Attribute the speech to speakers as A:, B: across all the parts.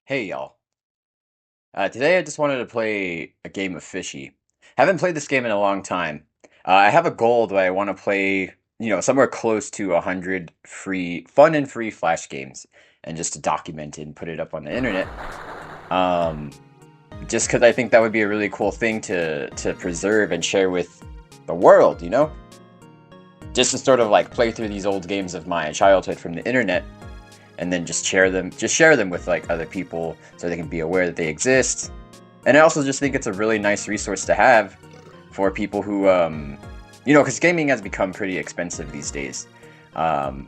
A: Hey y'all. Today I just wanted to play a game of Fishy. Haven't played this game in a long time. I have a goal that I want to play, somewhere close to 100 fun and free Flash games, and just to document it and put it up on the internet. Um, just because I think that would be a really cool thing to preserve and share with the world, Just to sort of like play through these old games of my childhood from the internet and then just share them with like other people so they can be aware that they exist. And I also just think it's a really nice resource to have for people who because gaming has become pretty expensive these days. And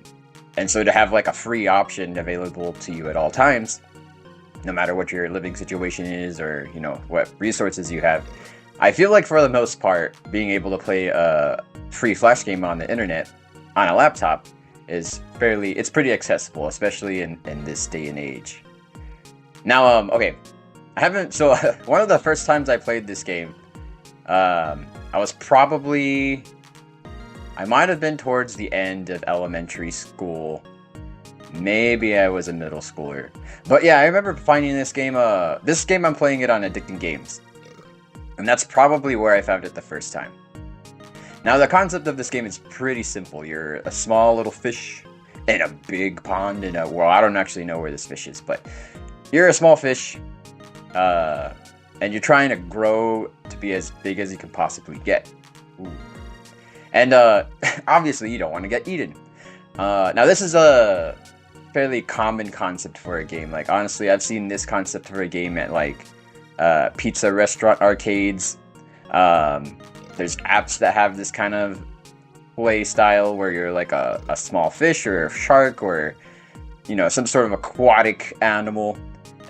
A: so to have like a free option available to you at all times, no matter what your living situation is or what resources you have, I feel like for the most part being able to play a free flash game on the internet on a laptop is it's pretty accessible, especially in this day and age. Now, okay, I haven't, so one of the first times I played this game, I might have been towards the end of elementary school. Maybe I was a middle schooler. But yeah, I remember finding this game I'm playing it on Addicting Games. And that's probably where I found it the first time. Now, the concept of this game is pretty simple. You're a small little fish in a big pond well, I don't actually know where this fish is, but you're a small fish, and you're trying to grow to be as big as you can possibly get. Ooh. And obviously, you don't want to get eaten. Now, this is a fairly common concept for a game. Like, honestly, I've seen this concept for a game at, like, pizza restaurant arcades. There's apps that have this kind of play style where you're like a small fish or a shark or, some sort of aquatic animal,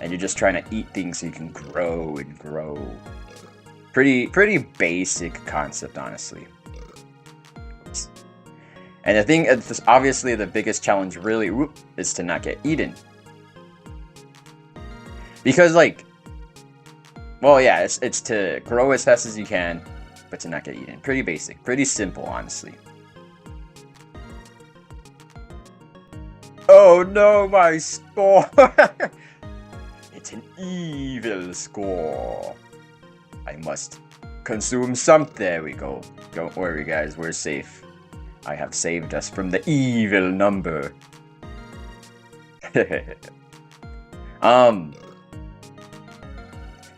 A: and you're just trying to eat things so you can grow and grow. Pretty basic concept, honestly. And the thing, obviously the biggest challenge really is to not get eaten. Because, like, well, yeah, it's to grow as fast as you can, but to not get eaten. Pretty basic, pretty simple, honestly. Oh no, my score! It's an evil score. I must consume some. There we go. Don't worry, guys, we're safe. I have saved us from the evil number.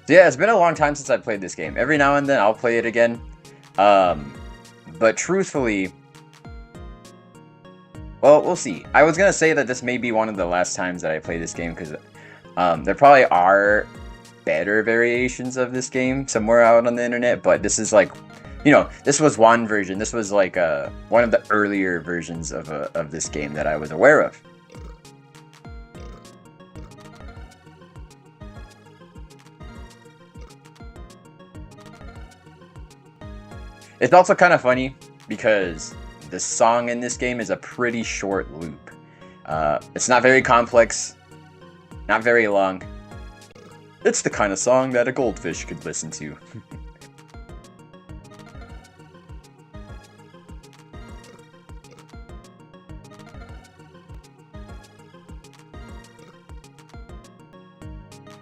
A: So yeah, it's been a long time since I played this game. Every now and then I'll play it again. But truthfully, well, we'll see. I was gonna say that this may be one of the last times that I play this game because there probably are better variations of this game somewhere out on the internet, but this is like, this was one version. This was like one of the earlier versions of this game that I was aware of. It's also kind of funny because the song in this game is a pretty short loop. It's not very complex, not very long. It's the kind of song that a goldfish could listen to.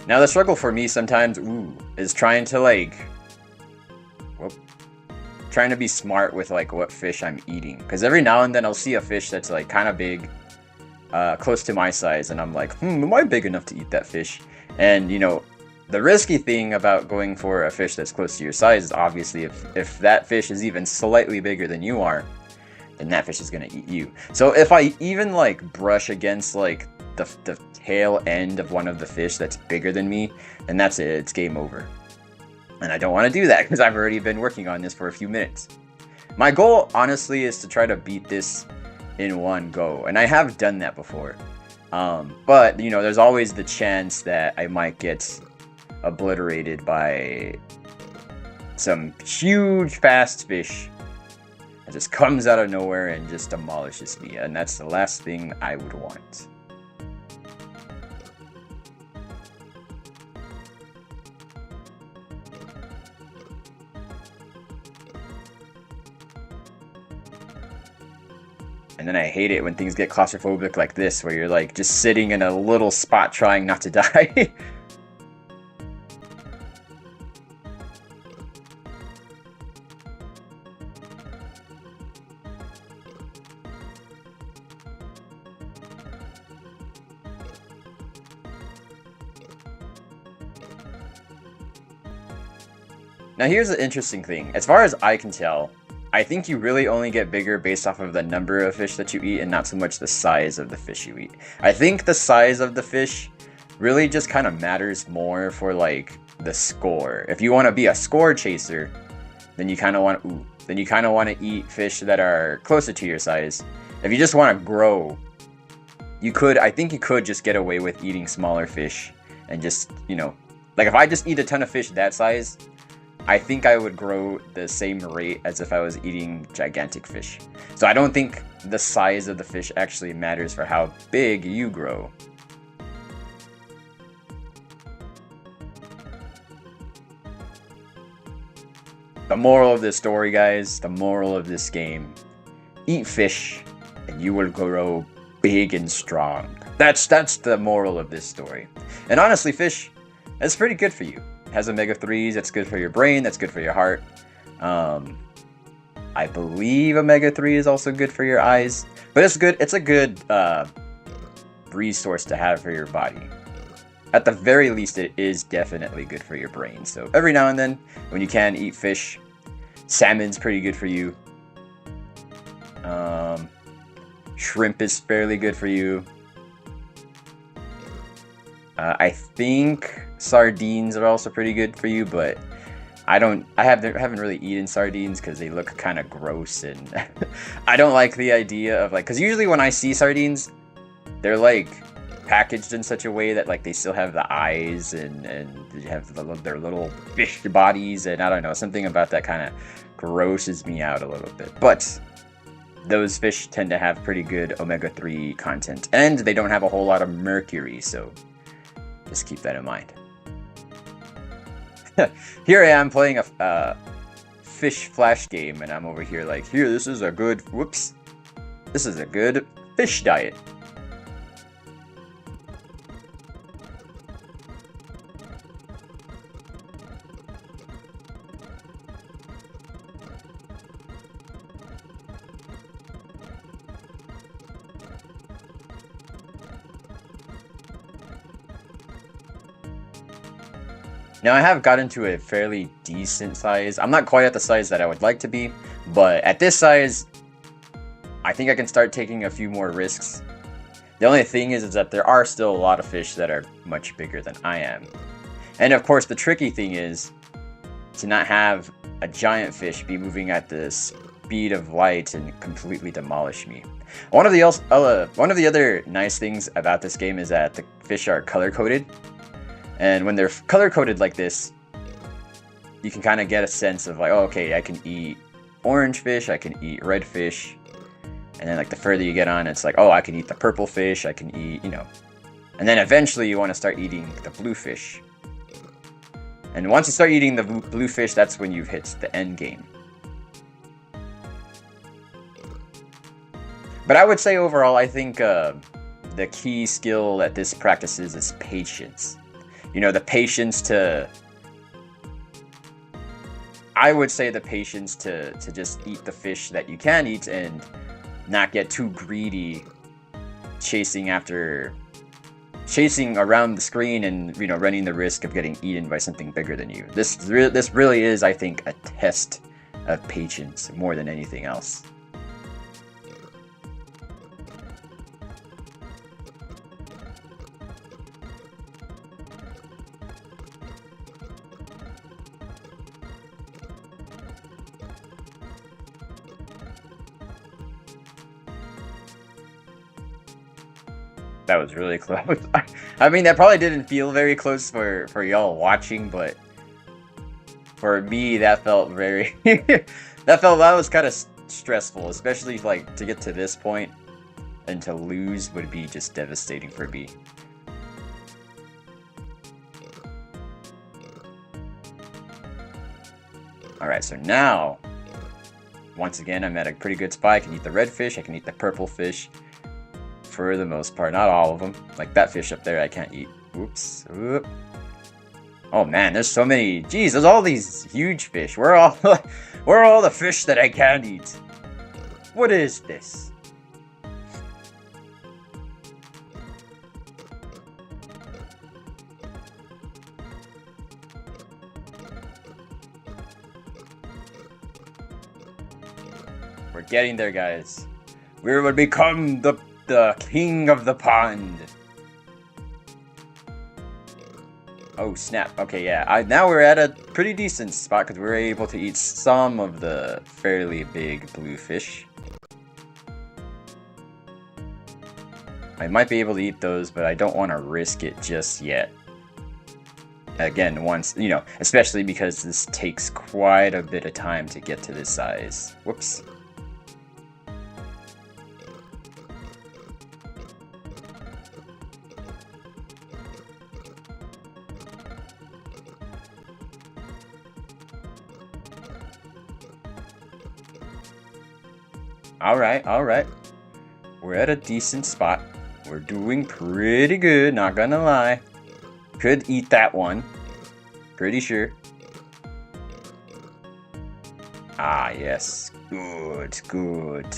A: Now the struggle for me sometimes, is trying to trying to be smart with like what fish I'm eating, because every now and then I'll see a fish that's like kind of big, close to my size, and I'm like, am I big enough to eat that fish? And the risky thing about going for a fish that's close to your size is obviously if that fish is even slightly bigger than you are, then that fish is gonna eat you. So if I even like brush against like the tail end of one of the fish that's bigger than me, then that's it, it's game over. And I don't want to do that because I've already been working on this for a few minutes. My goal, honestly, is to try to beat this in one go. And I have done that before. But, there's always the chance that I might get obliterated by some huge fast fish that just comes out of nowhere and just demolishes me. And that's the last thing I would want. And then I hate it when things get claustrophobic like this, where you're like just sitting in a little spot trying not to die. Now here's the interesting thing. As far as I can tell, I think you really only get bigger based off of the number of fish that you eat and not so much the size of the fish you eat. I think the size of the fish really just kind of matters more for like the score. If you want to be a score chaser, then you kind of want to eat fish that are closer to your size. If you just want to grow, I think you could just get away with eating smaller fish and just, like if I just eat a ton of fish that size, I think I would grow the same rate as if I was eating gigantic fish. So I don't think the size of the fish actually matters for how big you grow. The moral of this story, guys, the moral of this game: eat fish and you will grow big and strong. That's the moral of this story. And honestly, fish, that's pretty good for you. It has omega-3s, that's good for your brain, that's good for your heart. I believe omega-3 is also good for your eyes. But it's a good resource to have for your body. At the very least, it is definitely good for your brain. So every now and then, when you can, eat fish. Salmon's pretty good for you. Shrimp is fairly good for you. I think sardines are also pretty good for you, but I haven't really eaten sardines because they look kind of gross, and I don't like the idea of like, because usually when I see sardines, they're like packaged in such a way that like they still have the eyes and they have their little fish bodies, and I don't know, something about that kind of grosses me out a little bit. But those fish tend to have pretty good omega-3 content, and they don't have a whole lot of mercury, so just keep that in mind. Here I am playing a fish flash game, and I'm over here like, this is a good fish diet. Now I have gotten to a fairly decent size. I'm not quite at the size that I would like to be, but at this size, I think I can start taking a few more risks. The only thing is that there are still a lot of fish that are much bigger than I am. And of course, the tricky thing is to not have a giant fish be moving at the speed of light and completely demolish me. One of the other nice things about this game is that the fish are color-coded. And when they're color-coded like this, you can kind of get a sense of like, oh, okay, I can eat orange fish, I can eat red fish. And then like the further you get on, it's like, oh, I can eat the purple fish, I can eat, And then eventually you want to start eating the blue fish. And once you start eating the blue fish, that's when you've hit the end game. But I would say overall, I think the key skill that this practices is patience. The patience to... I would say the patience to just eat the fish that you can eat and not get too greedy chasing around the screen and, running the risk of getting eaten by something bigger than you. This really is, I think, a test of patience more than anything else. That was really close. I mean, that probably didn't feel very close for y'all watching, but for me, that felt very... that was kind of stressful, especially like to get to this point and to lose would be just devastating for me. Alright, so now Once again, I'm at a pretty good spot. I can eat the red fish, I can eat the purple fish. For the most part, not all of them. Like that fish up there, I can't eat. Oops. Oop. Oh man, there's so many. Jeez, there's all these huge fish. Where are all, where are all the fish that I can't eat? What is this? We're getting there, guys. We will become the king of the pond. Oh snap! Okay, yeah. Now we're at a pretty decent spot because we were able to eat some of the fairly big blue fish. I might be able to eat those, but I don't want to risk it just yet. Again, once, especially because this takes quite a bit of time to get to this size. Whoops. Alright, alright. We're at a decent spot. We're doing pretty good, not gonna lie. Could eat that one. Pretty sure. Ah, yes. Good, good.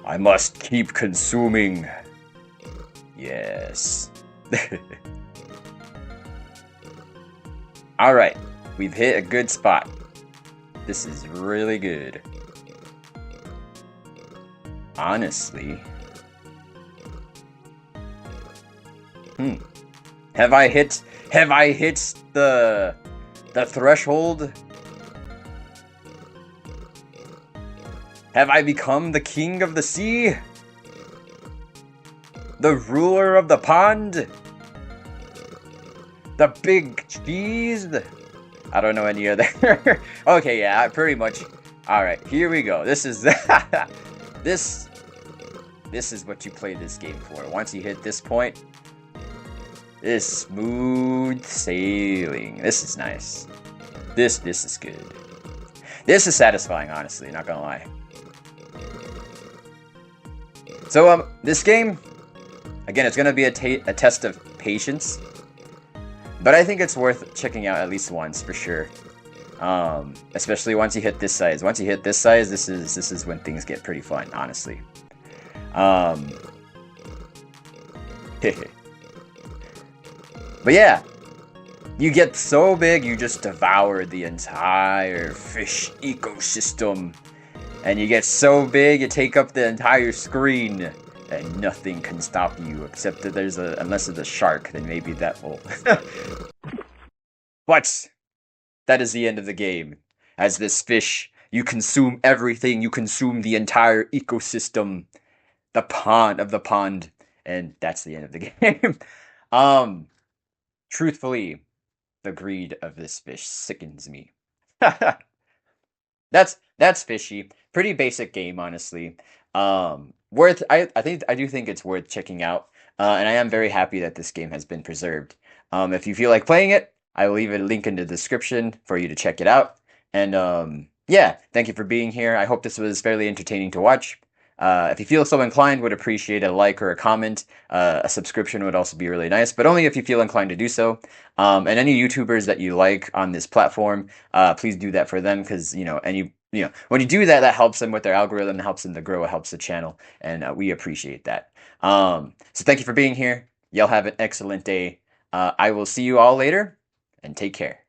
A: I must keep consuming. Yes. Alright, we've hit a good spot. This is really good. Honestly. Have I hit the threshold? Have I become the king of the sea? The ruler of the pond? The big cheese? I don't know any other. Okay, yeah, pretty much. Alright, here we go. This is this is what you play this game for. Once you hit this point, this smooth sailing. This is nice. This is good. This is satisfying, honestly, not gonna lie. So, this game, again, it's gonna be a test of patience, but I think it's worth checking out at least once for sure. Especially once you hit this size. Once you hit this size, this is when things get pretty fun, honestly. But yeah, you get so big, you just devour the entire fish ecosystem. And you get so big, you take up the entire screen. And nothing can stop you, except that unless it's a shark, then maybe that will. But that is the end of the game. As this fish, you consume everything, you consume the entire ecosystem. The pond, and that's the end of the game. Truthfully, the greed of this fish sickens me. That's Fishy. Pretty basic game, honestly. I do think it's worth checking out. And I am very happy that this game has been preserved. If you feel like playing it, I will leave a link in the description for you to check it out. And yeah, thank you for being here. I hope this was fairly entertaining to watch. If you feel so inclined, would appreciate a like or a comment. A subscription would also be really nice, but only if you feel inclined to do so. And any YouTubers that you like on this platform, please do that for them because when you do that, that helps them with their algorithm, it helps them to grow, it helps the channel, and we appreciate that. So thank you for being here. Y'all have an excellent day. I will see you all later, and take care.